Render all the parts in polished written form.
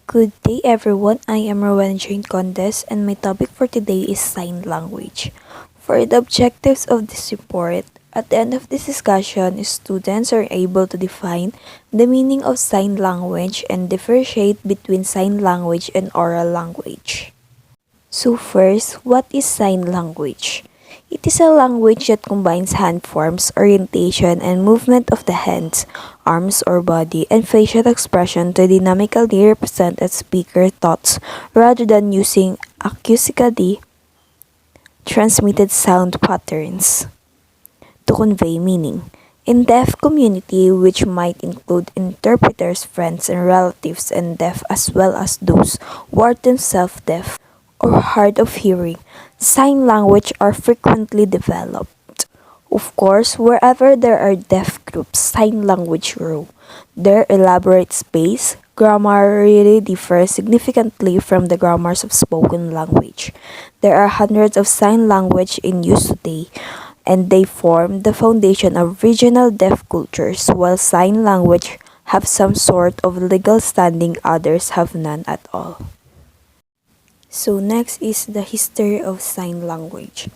Good day everyone, I am Rowan Jane Condes and my topic for today is sign language. For the objectives of this report, at the end of this discussion, students are able to define the meaning of sign language and differentiate between sign language and oral language. So first, what is sign language? It is a language that combines hand forms, orientation, and movement of the hands, arms or body, and facial expression to dynamically represent a speaker's thoughts rather than using acoustically transmitted sound patterns to convey meaning. In deaf community, which might include interpreters, friends, and relatives, and deaf as well as those who are themselves deaf or hard of hearing, sign language are frequently developed. Of course, wherever there are deaf groups, sign language grow. Their elaborate space, grammar really differs significantly from the grammars of spoken language. There are hundreds of sign language in use today, and they form the foundation of regional deaf cultures, while sign language have some sort of legal standing, others have none at all. So next is the history of sign language.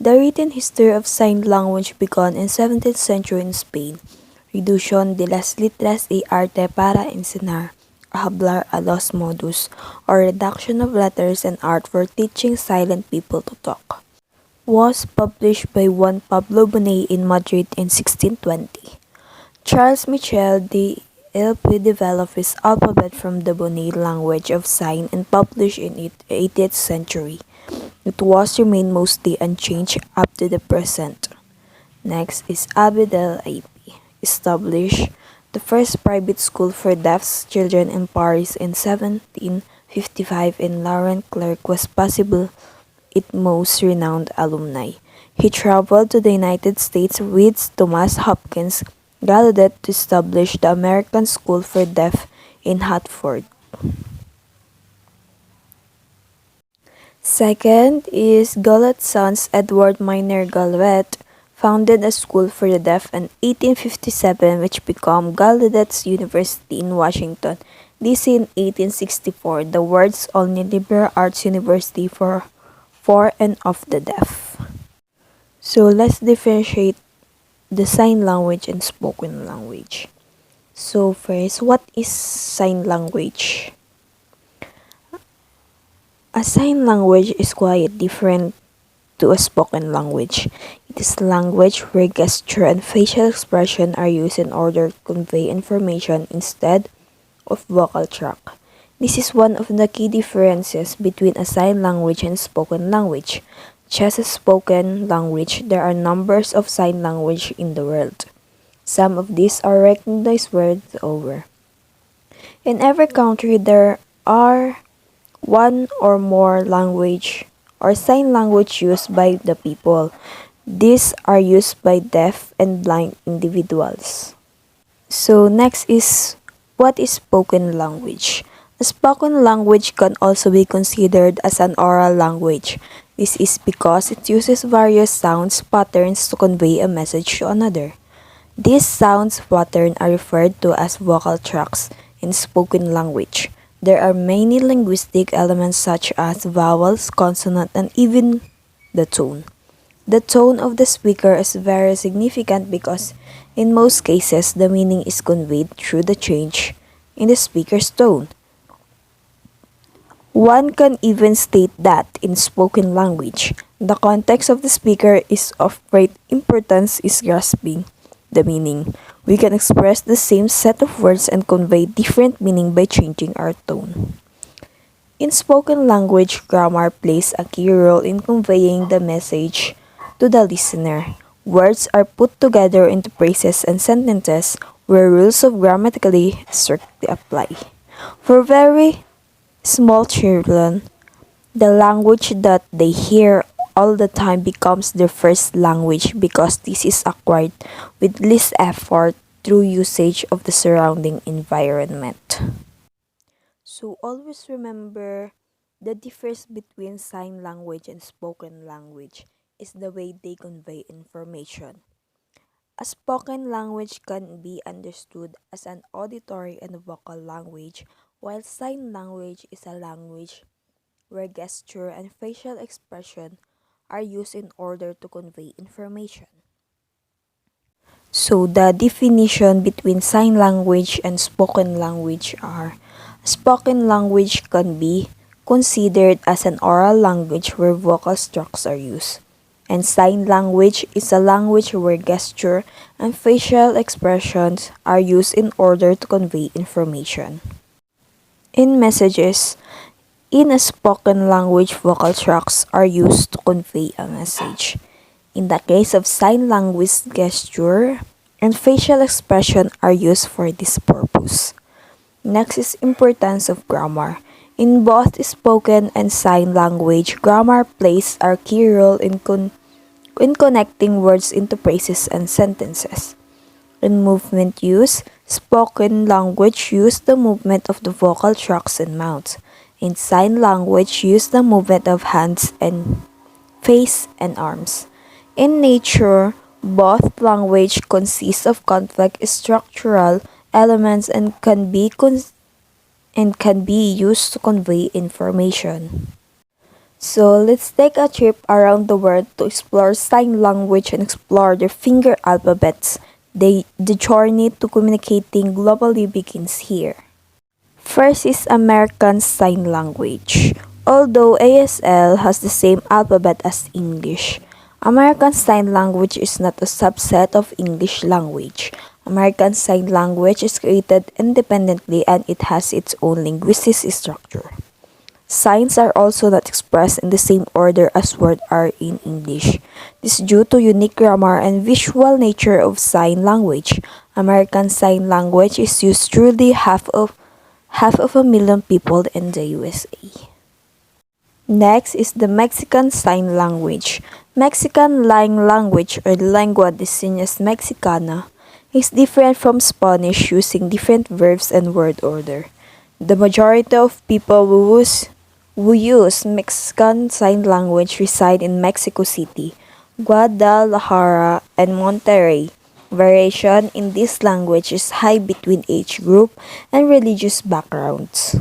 The written history of sign language began in 17th century in Spain. Reducción de las letras y arte para enseñar a hablar a los modus, or reduction of letters and art for teaching silent people to talk, was published by Juan Pablo Bonet in Madrid in 1620. Charles Michel de L'Épée developed his alphabet from the Bonet language of sign and published in the 18th century. It was remained mostly unchanged up to the present. Next is Abid el-Aipi, established the first private school for deaf children in Paris in 1755, and Laurent Clerc was possible its most renowned alumni. He traveled to the United States with Thomas Hopkins Gallaudet to establish the American School for Deaf in Hartford. Second is Gaulet's sons Edward Miner Gallaudet founded a school for the deaf in 1857, which became Gallaudet's University in Washington, D.C. in 1864, the world's only liberal arts university for and of the deaf. So let's differentiate the sign language and spoken language. So first, what is sign language? A sign language is quite different to a spoken language. It is language where gesture and facial expression are used in order to convey information instead of vocal track. This is one of the key differences between a sign language and spoken language. Just as spoken language, there are numbers of sign language in the world. Some of these are recognized world over. In every country, there are one or more language or sign language used by the people. These are used by deaf and blind individuals. So next is, what is spoken language? A spoken language can also be considered as an oral language. This is because it uses various sounds patterns to convey a message to another. These sounds patterns are referred to as vocal tracks in spoken language. There are many linguistic elements such as vowels, consonant, and even the tone. The tone of the speaker is very significant because in most cases the meaning is conveyed through the change in the speaker's tone. One can even state that in spoken language, the context of the speaker is of great importance is grasping the meaning. We can express the same set of words and convey different meaning by changing our tone. In spoken language, grammar plays a key role in conveying the message to the listener. Words are put together into phrases and sentences where rules of grammatically strictly apply. For very small children, the language that they hear all the time becomes their first language because this is acquired with least effort through usage of the surrounding environment. So always remember the difference between sign language and spoken language is the way they convey information. A spoken language can be understood as an auditory and vocal language, While sign language is a language where gesture and facial expression are used in order to convey information. So the definition between sign language and spoken language are: spoken language can be considered as an oral language where vocal strokes are used. And sign language is a language where gesture and facial expressions are used in order to convey information. In messages, in a spoken language, vocal tracks are used to convey a message. In the case of sign language, gesture and facial expression are used for this purpose. Next is importance of grammar. In both spoken and sign language, grammar plays a key role in connecting words into phrases and sentences. In movement use, spoken language use the movement of the vocal tracts and mouth. In sign language, use the movement of hands and face and arms. In nature, both language consists of complex structural elements and can be used to convey information. So let's take a trip around the world to explore sign language and explore their finger alphabets. The journey to communicating globally begins here. First is American Sign Language. Although ASL has the same alphabet as English, American Sign Language is not a subset of English language. American Sign Language is created independently and it has its own linguistic structure. Signs are also not expressed in the same order as words are in English. This is due to unique grammar and visual nature of sign language. American Sign Language is used truly half of a million people in the USA. Next is the Mexican Sign Language. Mexican Sign Language, or Lengua de Señas Mexicana, is different from Spanish using different verbs and word order. The majority of people who use Mexican Sign Language reside in Mexico City, Guadalajara, and Monterrey. Variation in this language is high between age group and religious backgrounds.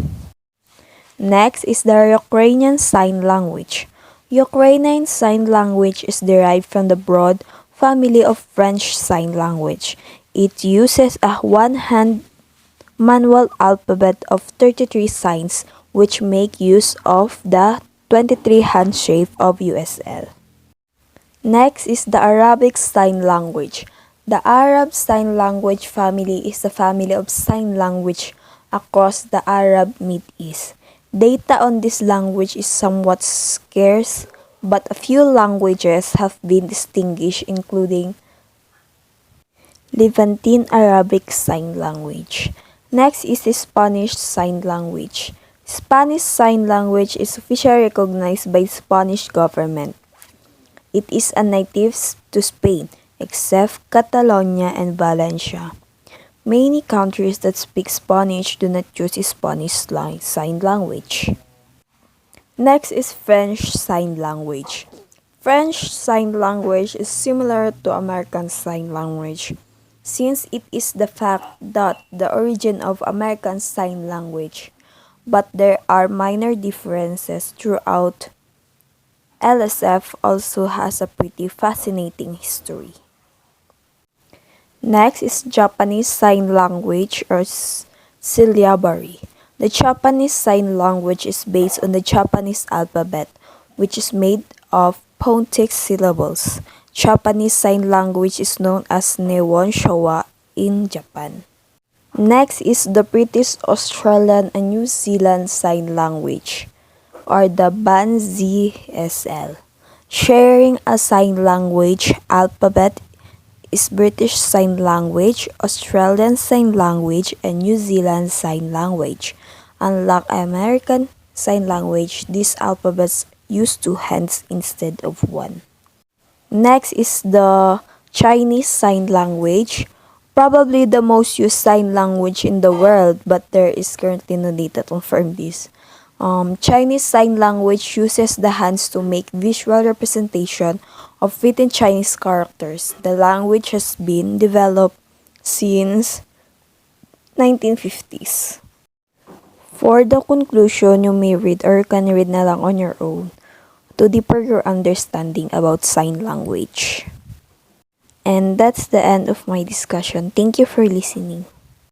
Next is the Ukrainian Sign Language. Ukrainian Sign Language is derived from the broad family of French Sign Language. It uses a one-hand manual alphabet of 33 signs which make use of the 23 hand shape of USL. Next is the Arabic Sign Language. The Arab Sign Language family is a family of sign language across the Arab Mid-East. Data on this language is somewhat scarce, but a few languages have been distinguished, including Levantine Arabic Sign Language. Next is the Spanish Sign Language. Spanish Sign Language is officially recognized by the Spanish government. It is a native to Spain, except Catalonia and Valencia. Many countries that speak Spanish do not use Spanish Sign Language. Next is French Sign Language. French Sign Language is similar to American Sign Language, since it is the fact that the origin of American Sign Language, but there are minor differences throughout. LSF also has a pretty fascinating history. Next is Japanese Sign Language, or syllabary. The Japanese Sign Language is based on the Japanese alphabet, which is made of phonetic syllables. Japanese Sign Language is known as Nihon Showa in Japan. Next is the British, Australian, and New Zealand Sign Language, or the BANZSL. Sharing a sign language alphabet is British Sign Language, Australian Sign Language, and New Zealand Sign Language. Unlike American Sign Language, these alphabets use two hands instead of one. Next is the Chinese Sign Language, probably the most used sign language in the world, but there is currently no data to confirm this. Chinese Sign Language uses the hands to make visual representation of written Chinese characters. The language has been developed since 1950s. For the conclusion, you may read or can read na lang on your own to deeper your understanding about sign language. And that's the end of my discussion. Thank you for listening.